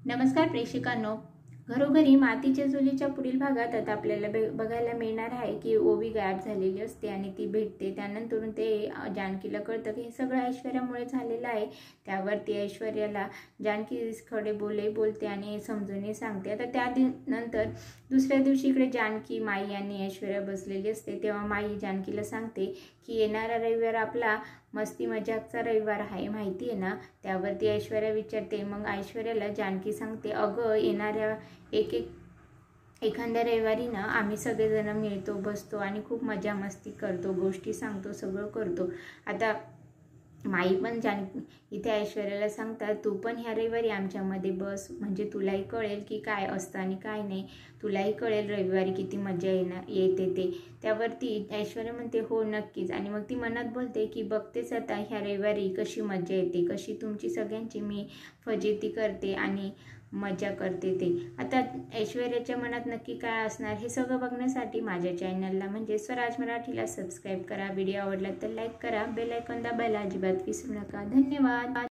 नमस्कार प्रेक्षकांनो, घरोघरी मातीच्या चुलीच्या पुढील भागात आता आपल्याला बघायला मिळणार आहे की ओवी गायब झालेली असते आणि ती भेटते। त्यानंतर ते जानकीला कळतं की हे सगळं ऐश्वर्यामुळे झालेलं आहे। त्यावरती ऐश्वर्याला जानकी खडे बोलते आणि समजून सांगते। आता नंतर दुसऱ्या दिवशी इकडे जानकी, माई आणि ऐश्वर्या बसलेली असते, तेव्हा माई जानकीला सांगते की येणारा रविवार आपला मस्ती मजाकचा रविवार आहे, माहिती आहे ना। त्यावरती ऐश्वर्या विचारते, मग ऐश्वर्याला जानकी सांगते, अगं येणाऱ्या एखाद्या रविवारी ना आम्ही सगळेजण मिळतो, बसतो आणि खूप मजा मस्ती करतो, गोष्टी सांगतो, सगळं करतो। आता माई पण इथे ऐश्वर्याला सांगतात, तू पण ह्या रविवारी आमच्यामध्ये बस, म्हणजे तुलाही कळेल की काय असतं आणि काय नाही, तुलाही कळेल रविवारी किती मजा येते ते। त्यावरती ऐश्वर्या म्हणते, हो नक्कीच। आणि मग ती मनात बोलते की बघतेच आता ह्या रविवारी कशी मजा येते, कशी तुमची सगळ्यांची मी फजिती करते आणि मजा करते ते। आता ऐश्वर्याच्या मनात नक्की काय असणार हे सगळं बघण्यासाठी माझ्या चॅनलला म्हणजे स्वराज मराठीला सबस्क्राईब करा। व्हिडिओ आवडला तर लाईक करा, बेल आयकॉन दाबायला अजिबात विसरू नका। धन्यवाद।